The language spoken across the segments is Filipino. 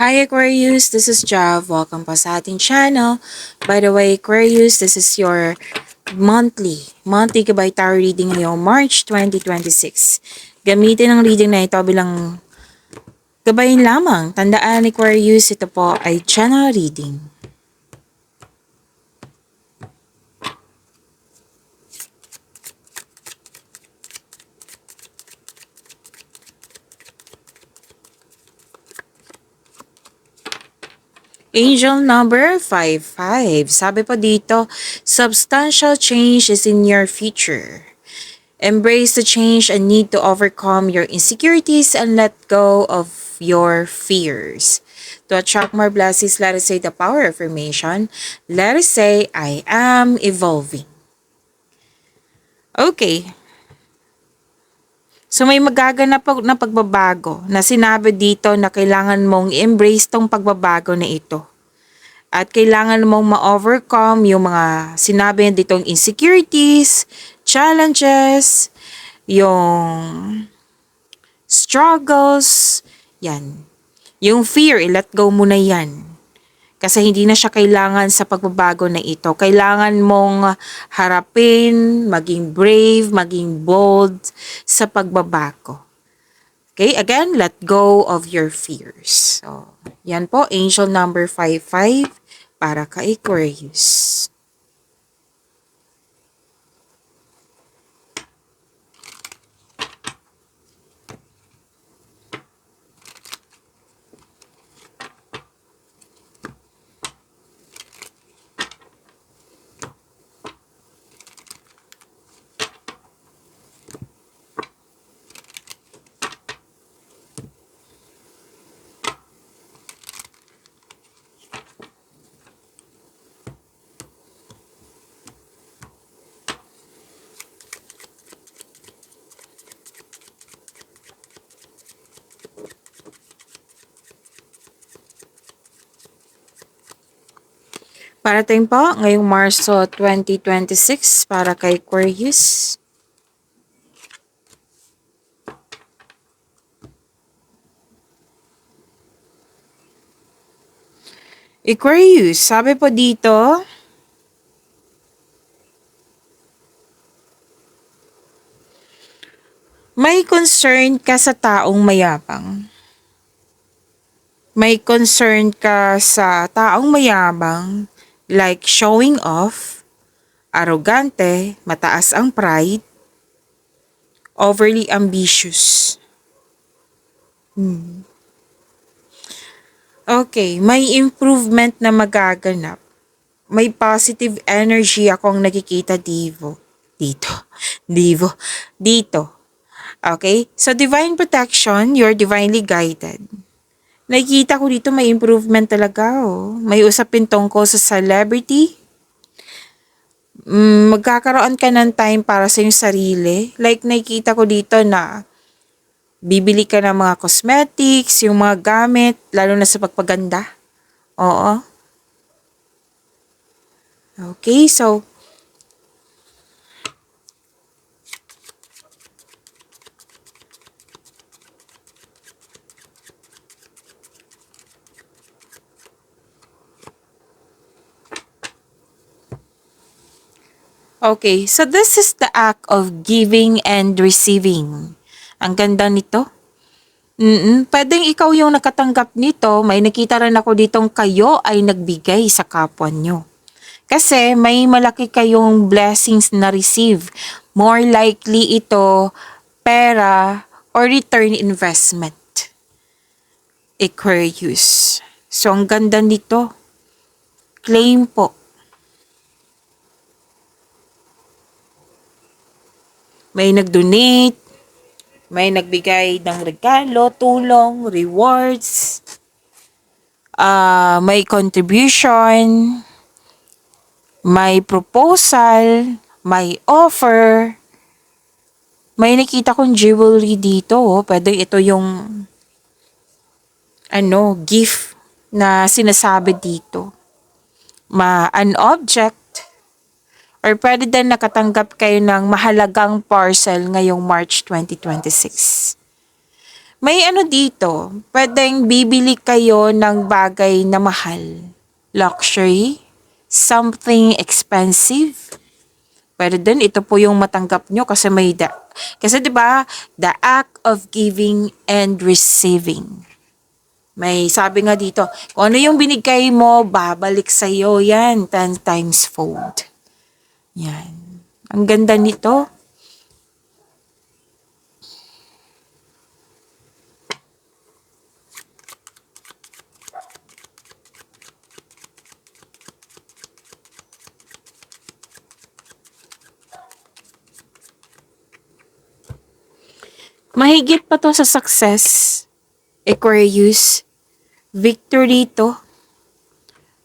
Hi Aquarius, this is Jav. Welcome po sa ating channel. By the way, Aquarius, this is your monthly Gabay Tarot reading ngayong March 2026. Gamitin ang reading na ito bilang gabayin lamang. Tandaan Aquarius, ito po ay channel reading. Angel number 55. Sabi po dito, substantial change is in your future. Embrace the change and need to overcome your insecurities and let go of your fears. To attract more blessings, let us say the power of affirmation. Let us say, I am evolving. Okay. So may magaganap na pagbabago na sinabi dito na kailangan mong embrace tong pagbabago na ito. At kailangan mong ma-overcome yung mga sinabi ditong insecurities, challenges, yung struggles, yan. Yung fear, i-let go mo na yan. Kasi hindi na siya kailangan sa pagbabago na ito. Kailangan mong harapin, maging brave, maging bold sa pagbabago. Okay, again, let go of your fears. So, yan po, angel number 55 para kay Aquarius. Parating po ngayong Marso 2026 para kay Aquarius. Aquarius, sabi po dito, may concern ka sa taong mayabang. May concern ka sa taong mayabang, like showing off, arrogante, mataas ang pride, overly ambitious. Okay, may improvement na magaganap. May positive energy akong nakikita dito. Dito. Okay? So, divine protection, you're divinely guided. Nakikita ko dito may improvement talaga, oh. May usapin tungkol sa celebrity. Magkakaroon ka ng time para sa iyong sarili. Like, nakikita ko dito na bibili ka ng mga cosmetics, yung mga gamit, lalo na sa pagpaganda. Oo. Okay, so, okay, so this is the act of giving and receiving. Ang ganda nito. Pwedeng ikaw yung nakatanggap nito, may nakita rin ako ditong kayo ay nagbigay sa kapwa nyo. Kasi may malaki kayong blessings na receive. More likely ito pera or return investment. Aquarius. So ang ganda nito. Claim po. May nag-donate, may nagbigay ng regalo, tulong, rewards, may contribution, may proposal, may offer. May nakita kong jewelry dito. Oh. Pwede ito yung gift na sinasabi dito. An object. Or pwede din nakatanggap kayo ng mahalagang parcel ngayong March 2026. May ano dito, pwedeng bibili kayo ng bagay na mahal. Luxury, something expensive. Pwede din, ito po yung matanggap nyo kasi kasi 'di ba, the act of giving and receiving. May sabi nga dito, kung ano yung binigay mo, babalik sa iyo yan, 10 times fold. Yan. Ang ganda nito. Mahigit pa to sa success, Aquarius. Victory to.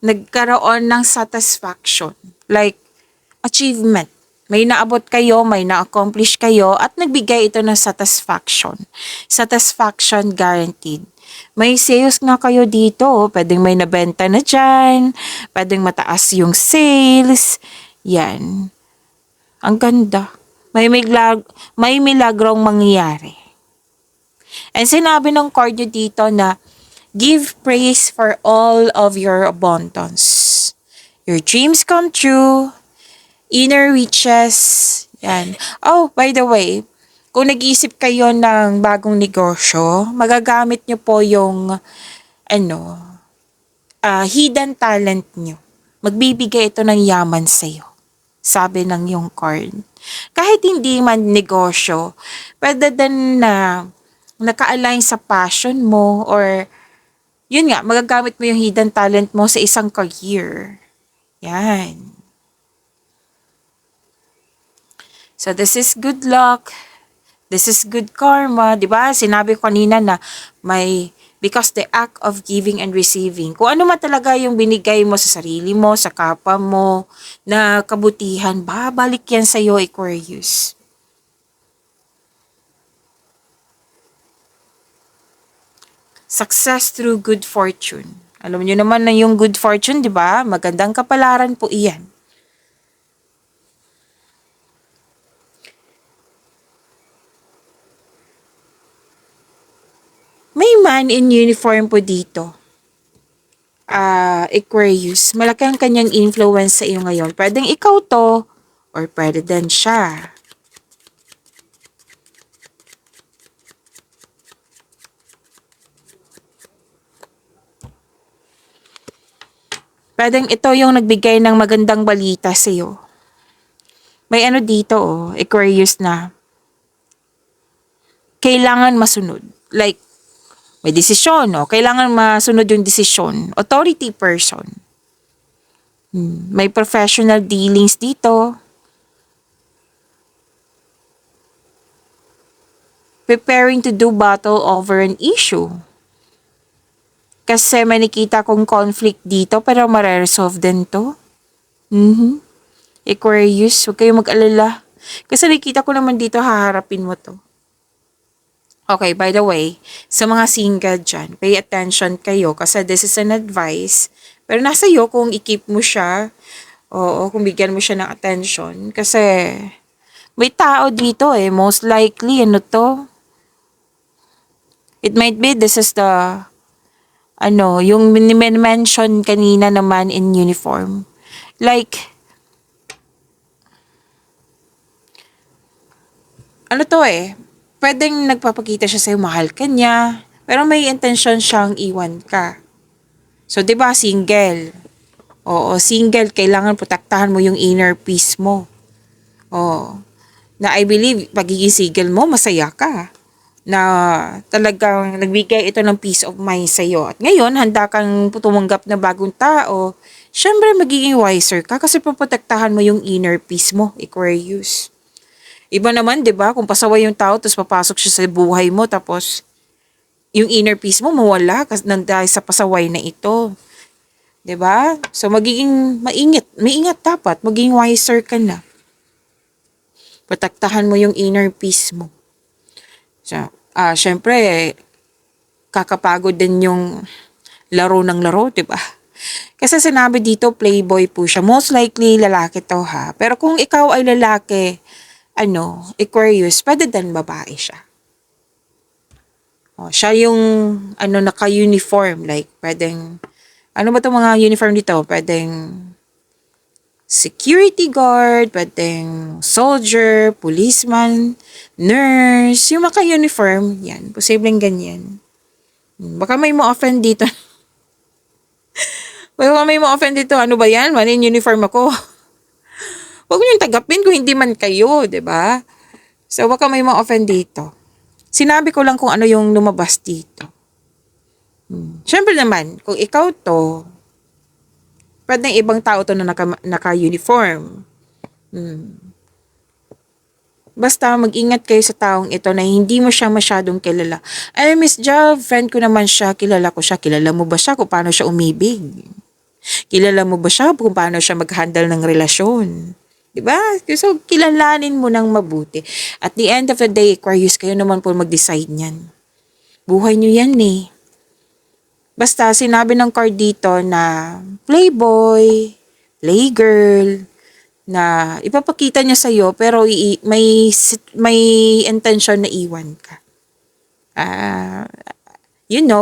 Nagkaroon ng satisfaction. Like, achievement. May naabot kayo, may na-accomplish kayo, at nagbigay ito ng satisfaction. Satisfaction guaranteed. May sales nga kayo dito. Pwedeng may nabenta na dyan. Pwedeng mataas yung sales. Yan. Ang ganda. May milagrong mangyayari. And sinabi ng card nyo dito na give praise for all of your abundance. Your dreams come true. Inner riches. Yan. Oh, by the way, kung nag-iisip kayo ng bagong negosyo, magagamit nyo po yung hidden talent nyo. Magbibigay ito ng yaman sa'yo. Sabi ng yung card. Kahit hindi man negosyo, pwede din na naka-align sa passion mo or yun nga, magagamit mo yung hidden talent mo sa isang career. Yan. So this is good luck. This is good karma. Diba? Sinabi ko kanina na because the act of giving and receiving. Kung ano man talaga yung binigay mo sa sarili mo, sa kapwa mo, na kabutihan, babalik yan sa'yo, Aquarius. Success through good fortune. Alam niyo naman na yung good fortune, di ba? Magandang kapalaran po iyan. May man in uniform po dito. Aquarius, malaki ang kanyang influence sa iyo ngayon. Pwedeng ikaw to, or pwede din siya. Pwedeng ito yung nagbigay ng magandang balita sa iyo. May ano dito, Aquarius na kailangan masunod. Like, may desisyon, kailangan masunod yung desisyon. Authority person. May professional dealings dito. Preparing to do battle over an issue. Kasi may nakita kong conflict dito pero mareresolve din to. Aquarius, huwag kayong mag-alala. Kasi nakita ko naman dito, haharapin mo to. Okay, by the way, sa mga single dyan, pay attention kayo kasi this is an advice. Pero nasa iyo kung i-keep mo siya, kung bigyan mo siya ng attention. Kasi may tao dito most likely, to? It might be this is the, yung mention kanina naman in uniform. Like, pwedeng nagpapakita siya sa'yo, mahal ka niya, pero may intention siyang iwan ka. So, 'di ba, single? Oo, single, kailangan protektahan mo yung inner peace mo. Na I believe, pagiging single mo, masaya ka. Na talagang nagbigay ito ng peace of mind sa'yo. At ngayon, handa kang tumanggap na bagong tao. Syempre, magiging wiser ka kasi protektahan mo yung inner peace mo, Aquarius. Iba naman, 'di ba? Kung pasaway yung tao tapos papasok siya sa buhay mo tapos yung inner peace mo mawala kasi dahil sa pasaway na ito. 'Di ba? So magiging maingat dapat, maging wiser ka na. Protektahan mo yung inner peace mo. So, syempre kakapagod din yung laro ng laro, 'di ba? Kasi sinabi dito playboy po siya. Most likely lalaki to ha. Pero kung ikaw ay lalaki, Aquarius, pwede din babae siya. O, siya yung ano naka-uniform like pwedeng ano ba 'tong mga uniform dito? Pwedeng security guard, pwedeng soldier, policeman, nurse, yung maka-uniform, yan, posibleng ganyan. Baka may ma-offend dito. Baka may ma-offend dito, ano ba yan? Mali yung uniform ako. Huwag mo yung tagapin kung hindi man kayo, di ba? So, baka may ma-offend dito. Sinabi ko lang kung ano yung lumabas dito. Siyempre naman, kung ikaw to, pwedeng ibang tao to na naka-uniform. Basta mag-ingat kayo sa taong ito na hindi mo siya masyadong kilala. Ay, Miss Jav, friend ko naman siya, kilala ko siya. Kilala mo ba siya kung paano siya umibig? Kilala mo ba siya kung paano siya mag-handle ng relasyon? Diba? So, kilalanin mo ng mabuti. At the end of the day, Aquarius, kayo naman po mag-decide niyan. Buhay niyo yan eh. Basta, sinabi ng card dito na playboy, playgirl, na ipapakita niya sa iyo pero may intention na iwan ka.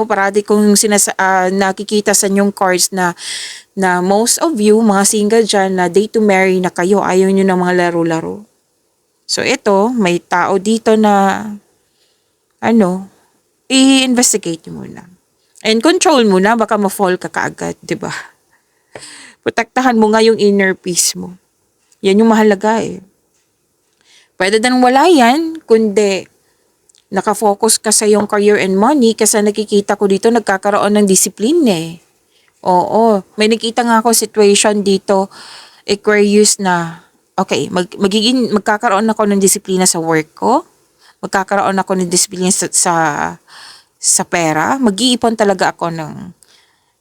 Parati kong nakikita sa inyong cards na most of you, mga single dyan, na date to marry na kayo, ayaw nyo ng mga laro-laro. So ito, may tao dito na i-investigate nyo muna. And control mo na, baka ma-fall ka kaagad, di ba? Protektahan mo nga yung inner peace mo. Yan yung mahalaga eh. Pwede din wala yan, kundi nakafocus ka sa yung career and money kasi nakikita ko dito nagkakaroon ng discipline eh. Oo, may nakita nga ako situation dito, Aquarius na, okay, magkakaroon ako ng disiplina sa work ko, magkakaroon ako ng disiplina sa pera, mag-iipon talaga ako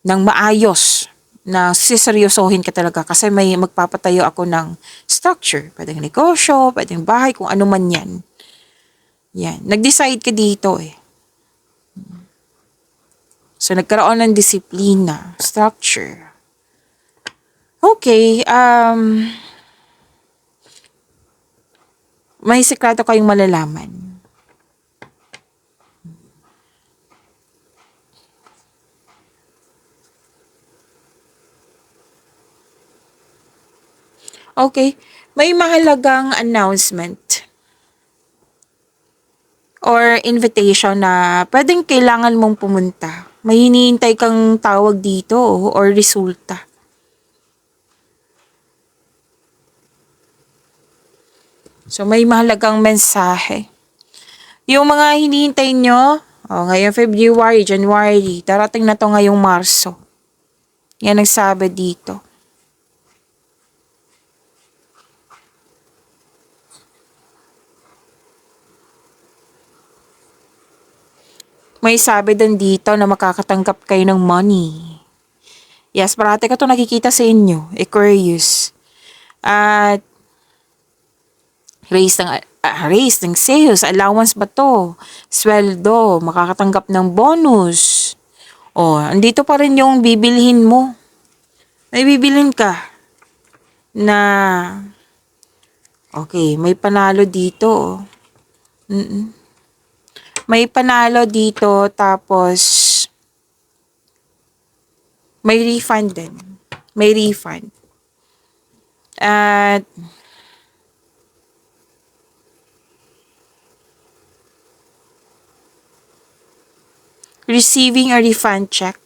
ng maayos na siseryosohin ka talaga kasi may magpapatayo ako ng structure. Pwedeng negosyo, pwedeng bahay, kung ano man yan. Yan. Nag-decide ka dito eh. So, nagkaroon ng disiplina, structure. Okay, may sekreto kayong malalaman. Okay, may mahalagang announcement or invitation na pwedeng kailangan mong pumunta. May hinihintay kang tawag dito or resulta. So, may mahalagang mensahe. Yung mga hinihintay nyo, ngayong February, January, darating na to ngayong Marso. Yan ang sabi dito. May sabi din dito na makakatanggap kayo ng money. Yes, parati ko to nakikita sa inyo, Aquarius. At raise ng sales, allowance ba to? Sweldo, makakatanggap ng bonus. Andito pa rin yung bibilhin mo. May bibilhin ka na okay, may panalo dito. May panalo dito tapos may refund din. May refund. At receiving a refund check.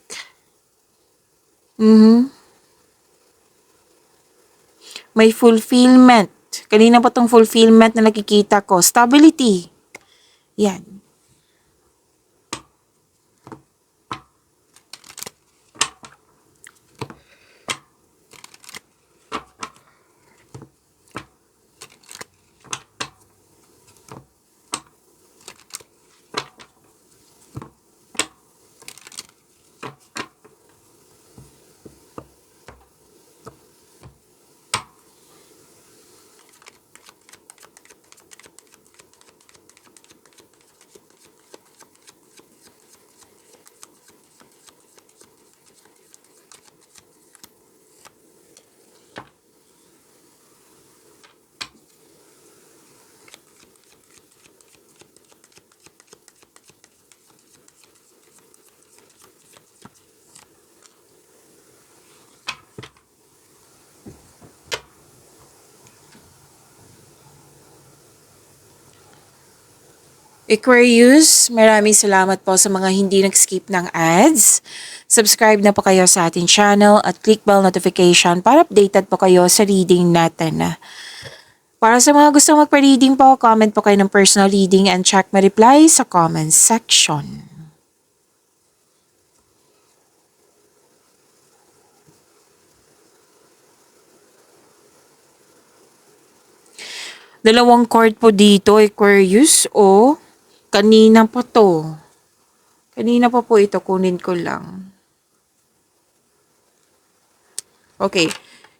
May fulfillment. Kanina pa tong fulfillment na nakikita ko. Stability. Yan. Aquarius, maraming salamat po sa mga hindi nag-skip ng ads. Subscribe na po kayo sa ating channel at click bell notification para updated po kayo sa reading natin. Para sa mga gusto magpa-reading po, comment po kayo ng personal reading and check my reply sa comment section. Dalawang card po dito, Aquarius, o kanina pa to. Kanina pa po ito, kunin ko lang. Okay.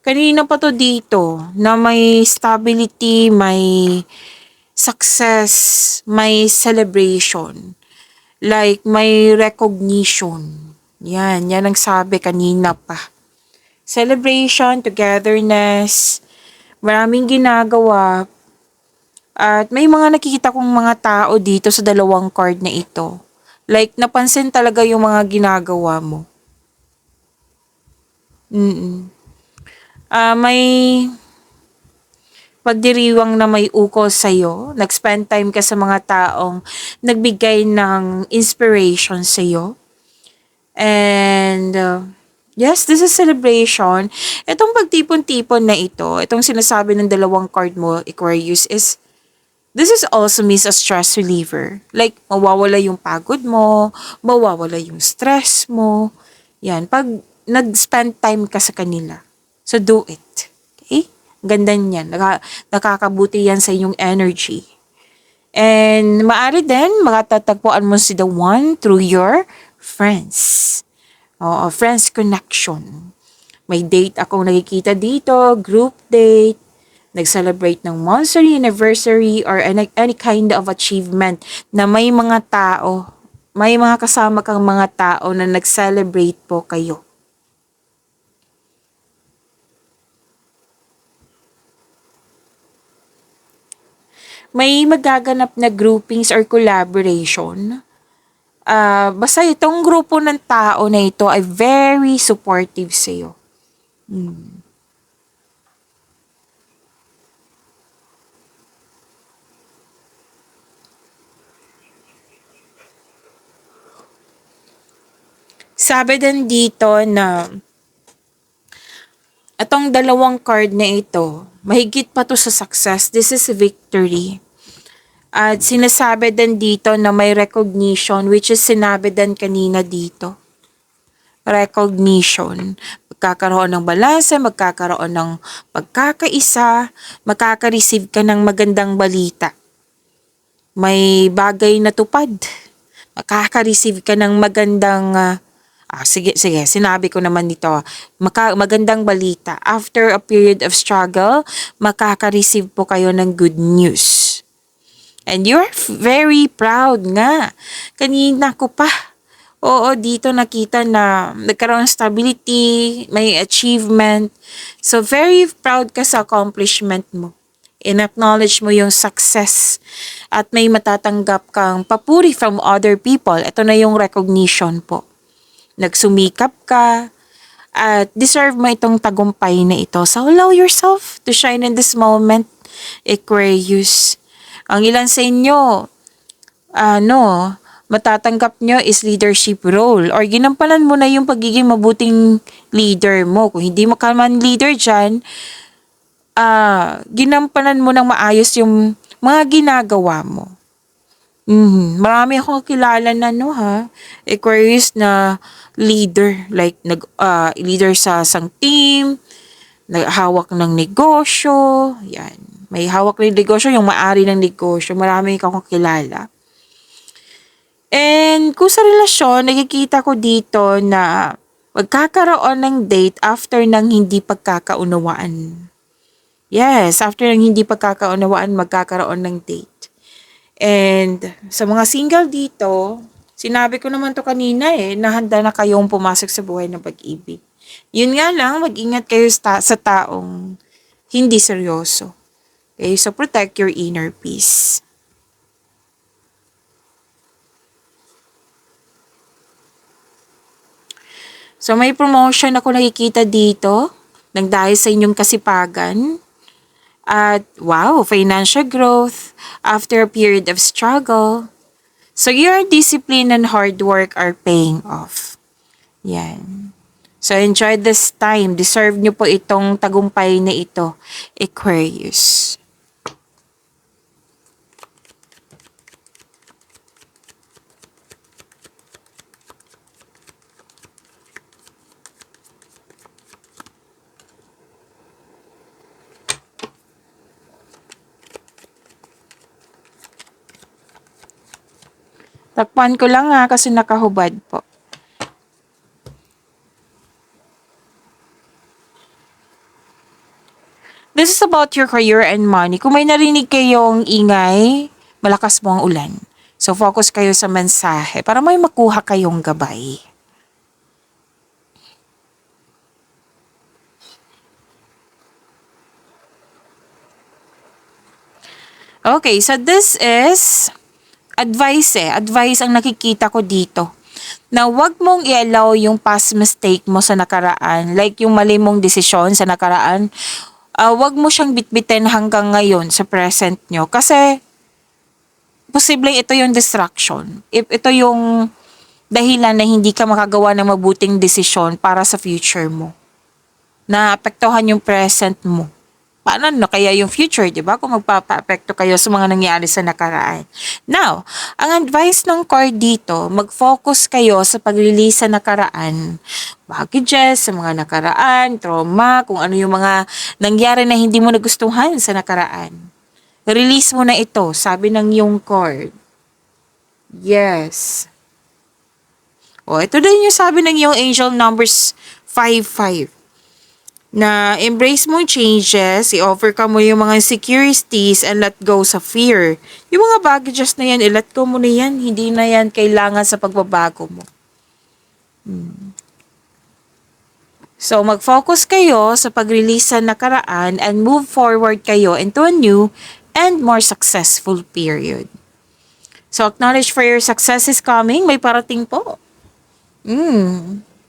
Kanina pa to dito na may stability, may success, may celebration. Like may recognition. Yan ang sabi kanina pa. Celebration, togetherness, maraming ginagawa. At may mga nakikita kong mga tao dito sa dalawang card na ito. Like, napansin talaga yung mga ginagawa mo. May pagdiriwang na may ukol sa'yo. Nag-spend time ka sa mga taong nagbigay ng inspiration sa'yo. And, yes, this is celebration. Itong pagtipon-tipon na ito, itong sinasabi ng dalawang card mo, Aquarius, is this is also means a stress reliever. Like, mawawala yung pagod mo, mawawala yung stress mo. Yan, pag nag-spend time ka sa kanila. So, do it. Okay? Ganda niyan. Nakakabuti yan sa inyong energy. And, maaari din, makatatagpuan mo si the one through your friends. Friends connection. May date akong nakikita dito, group date, nag-celebrate ng monthly anniversary or any kind of achievement na may mga tao, may mga kasama kang mga tao na nag-celebrate po kayo. May magaganap na groupings or collaboration. Basta itong grupo ng tao na ito ay very supportive sa'yo. Sabi din dito na itong dalawang card na ito, mahigit pa to sa success. This is victory. At sinasabi din dito na may recognition, which is sinabi din kanina dito. Recognition. Magkakaroon ng balanse, magkakaroon ng pagkakaisa, makaka-receive ka ng magandang balita. May bagay na tupad. Makaka-receive ka ng magandang sige, sinabi ko naman dito. Magandang balita. After a period of struggle, makaka-receive po kayo ng good news. And you're very proud nga. Kanina ko pa. Oo, dito nakita na nagkaroon ng stability, may achievement. So, very proud ka sa accomplishment mo. In-acknowledge mo yung success. At may matatanggap kang papuri from other people. Ito na yung recognition po. Nagsumikap ka, at deserve mo itong tagumpay na ito. So, allow yourself to shine in this moment, Aquarius. Ang ilan sa inyo, matatanggap nyo is leadership role or ginampanan mo na yung pagiging mabuting leader mo. Kung hindi mo ka man leader dyan, ginampanan mo ng maayos yung mga ginagawa mo. Marami akong kilala na Aquarius na leader, like leader sa isang team, naghawak ng negosyo, yan. May hawak ng negosyo, yung maari ng negosyo, marami akong kilala. And kung sa relasyon, nakikita ko dito na magkakaroon ng date after ng hindi pagkakaunawaan. Yes, after ng hindi pagkakaunawaan, magkakaroon ng date. And sa mga single dito, sinabi ko naman to kanina na handa na kayong pumasok sa buhay ng pag-ibig. Yun nga lang, mag-ingat kayo sa taong hindi seryoso. Okay, so protect your inner peace. So may promotion ako nakikita dito, nang dahil sa inyong kasipagan. At wow, financial growth after a period of struggle. So your discipline and hard work are paying off. Yan. So enjoy this time. Deserve nyo po itong tagumpay na ito, Aquarius. Takpan ko lang ha kasi nakahubad po. This is about your career and money. Kung may narinig kayong ingay, malakas mo ang ulan. So focus kayo sa mensahe para may makuha kayong gabay. Okay, so this is advice Advice ang nakikita ko dito. Na wag mong i-allow yung past mistake mo sa nakaraan. Like yung mali mong desisyon sa nakaraan. Wag mo siyang bitbitin hanggang ngayon sa present nyo. Kasi, posibleng ito yung distraction. If ito yung dahilan na hindi ka makagawa ng mabuting desisyon para sa future mo. Na apektuhan yung present mo. Paano na kaya yung future, di ba? Kung magpapa-apekto kayo sa mga nangyari sa nakaraan. Now, ang advice ng card dito, mag-focus kayo sa pag-release sa nakaraan. Baggages, sa mga nakaraan, trauma, kung ano yung mga nangyari na hindi mo nagustuhan sa nakaraan. Release mo na ito, sabi ng yung card. Yes. O, ito din yung sabi ng yung angel numbers 5-5. Na embrace mo changes, i-overcome mo yung mga insecurities and let go sa fear. Yung mga baggages na yan, i-let go mo na yan. Hindi na yan kailangan sa pagbabago mo. So, mag-focus kayo sa pag-release sa nakaraan and move forward kayo into a new and more successful period. So, acknowledge for your success is coming. May parating po.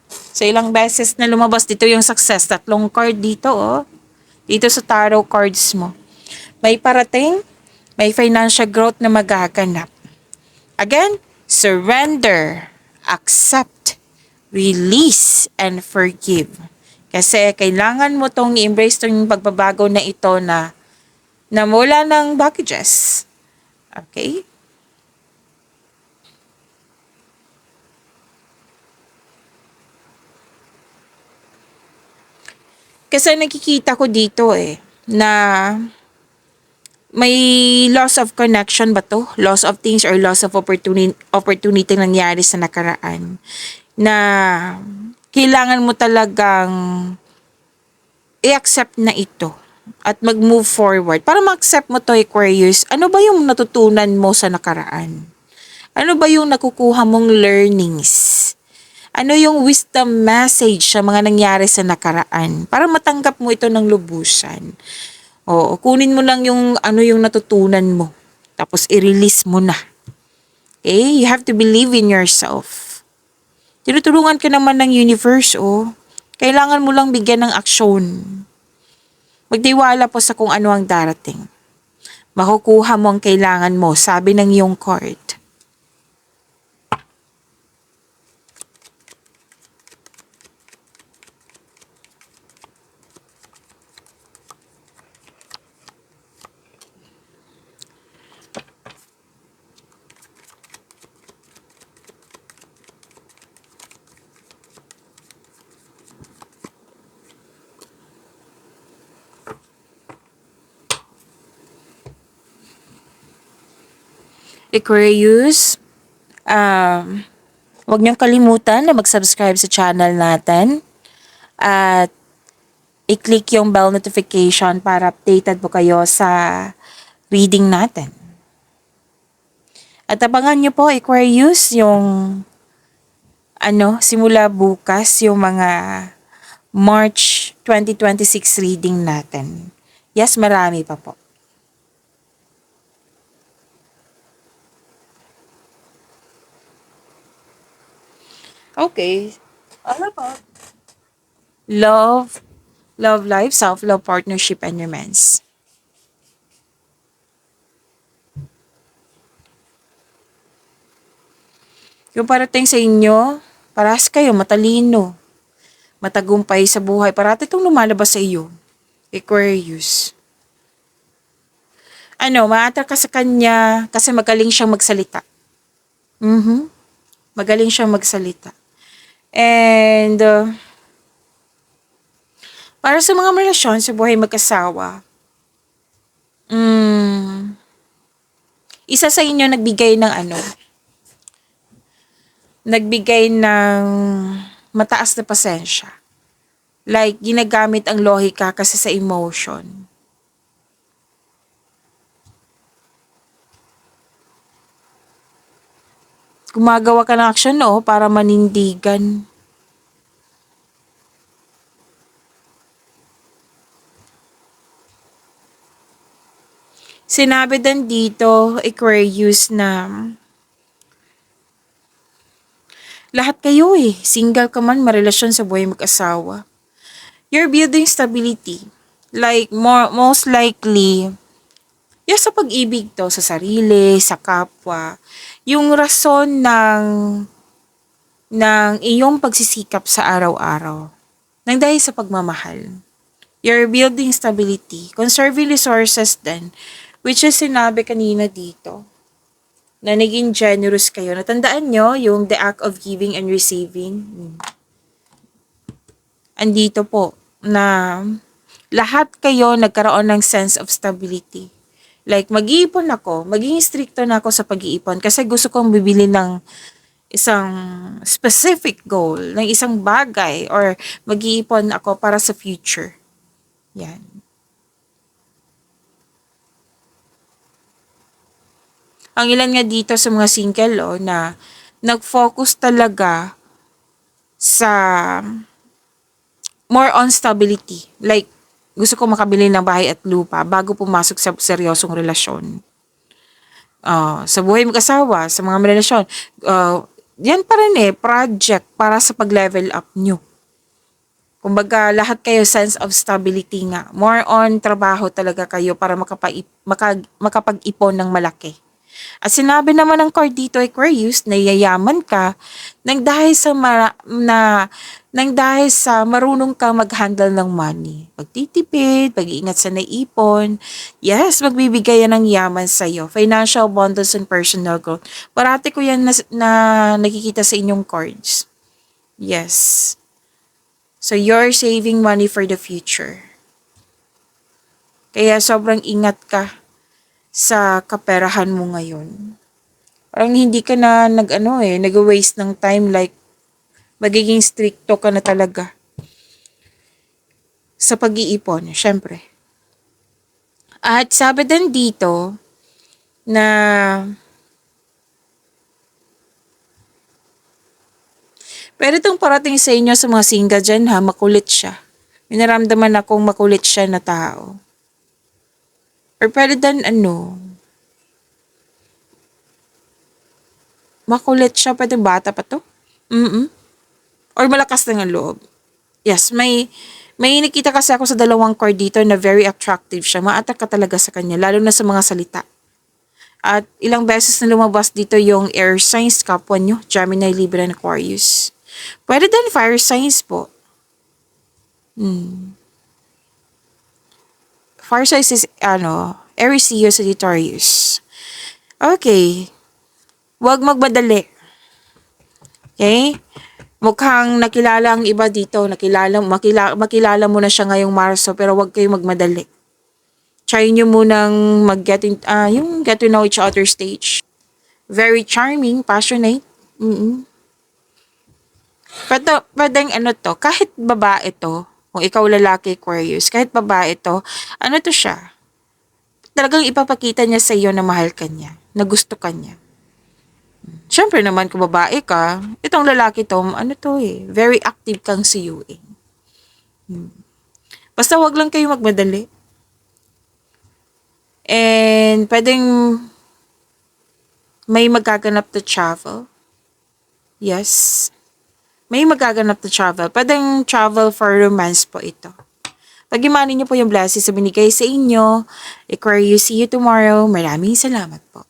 So, ilang beses na lumabas dito yung success. 3 card dito, oh. Dito sa tarot cards mo. May parating, may financial growth na magaganap. Again, surrender, accept, release, and forgive. Kasi kailangan mo tong i-embrace tong pagbabago na ito na mula ng baggages. Okay? Kasi nakikita ko dito na may loss of connection ba to? Loss of things or loss of opportunity nangyari sa nakaraan. Na kailangan mo talagang i-accept na ito at mag-move forward. Para ma-accept mo to, Aquarius, ano ba yung natutunan mo sa nakaraan? Ano ba yung nakukuha mong learnings? Ano yung wisdom message sa mga nangyari sa nakaraan para matanggap mo ito ng lubusan? O, kunin mo lang yung ano yung natutunan mo. Tapos i-release mo na. Okay? You have to believe in yourself. Tinutulungan ka naman ng universe, oh. Kailangan mo lang bigyan ng aksyon. Magtiwala po sa kung ano ang darating. Makukuha mo ang kailangan mo, sabi ng iyong card. Aquarius, huwag niyong kalimutan na mag-subscribe sa channel natin at i-click yung bell notification para updated po kayo sa reading natin. At abangan niyo po, Aquarius, yung simula bukas yung mga March 2026 reading natin. Yes, marami pa po. Okay. All about love, love life, self-love, partnership, and romance. Yung parating sa inyo, parehas kayo, matalino, matagumpay sa buhay. Parati itong lumalabas sa iyo, Aquarius. Maatar ka sa kanya kasi magaling siyang magsalita. Magaling siyang magsalita. And, para sa mga relasyon sa buhay mag-asawa, isa sa inyo nagbigay ng mataas na pasensya. Like, ginagamit ang lohika kasi sa emotion. Gumagawa ka ng aksyon, para manindigan. Sinabi din dito, Aquarius, na lahat kayo single ka man, marelasyon sa buhay mag-asawa. You're building stability. Like, most likely, sa pag-ibig to, sa sarili, sa kapwa, yung rason ng iyong pagsisikap sa araw-araw, nang dahil sa pagmamahal. You're building stability, conserving resources din, which is sinabi kanina dito, na naging generous kayo. Natandaan nyo yung the act of giving and receiving? Andito po, na lahat kayo nagkaroon ng sense of stability. Like, mag-iipon ako, maging stricto na ako sa pag-iipon kasi gusto kong bibili ng isang specific goal, ng isang bagay, or mag-iipon ako para sa future. Yan. Ang ilan nga dito sa mga single, na nag-focus talaga sa more on stability. Like, gusto ko makabili ng bahay at lupa bago pumasok sa seryosong relasyon. Sa buhay mag-asawa, sa mga relasyon, yan pa rin project para sa pag-level up nyo. Kumbaga, lahat kayo sense of stability nga. More on trabaho talaga kayo para makapag-ipon ng malaki. At sinabi naman ng card dito, Aquarius, na yayaman ka nang dahil sa marunong ka mag-handle ng money. Pagtitipid, pag-iingat sa naipon. Yes, magbibigay yan ng yaman sa'yo. Financial abundance and personal growth. Parati ko yan na nakikita sa inyong cards. Yes. So, you're saving money for the future. Kaya sobrang ingat ka sa kaperahan mo ngayon. Parang hindi ka na nag-waste ng time, like magiging stricto ka na talaga sa pag-iipon, syempre. At sabi din dito na pero itong parating sa inyo sa mga single dyan makulit siya. May naramdaman akong makulit siya na tao. Or pwede din makulit siya, pwede bata pa to? Or malakas lang ang loob. Yes, may nakita kasi ako sa dalawang card dito na very attractive siya. Ma-attract ka talaga sa kanya, lalo na sa mga salita. At ilang beses na lumabas dito yung air signs, kapwa nyo, Gemini, Libra, and Aquarius. Pwede din fire signs po. Fire signs is, Aries, Leo, Sagittarius. Okay. Huwag magmadali. Okay? Mukhang nakilala ang iba dito. Makilala mo na siya ngayong Marso, pero huwag kayong magmadali. Try nyo munang get to know each other stage. Very charming, passionate. Pwedeng kahit babae to, kung ikaw lalaki, Aquarius, kahit babae to, to siya? Talagang ipapakita niya sa iyo na mahal ka niya, na gusto ka niya. Siyempre naman kung babae ka, itong lalaki to, very active kang siyuin. Basta wag lang kayo magmadali. And pwedeng may magaganap na travel. Yes. May magaganap na travel. Pwedeng travel for romance po ito. Pag-imanin niyo po yung blessings na binigay sa inyo. Aquarius, see you tomorrow. Maraming salamat po.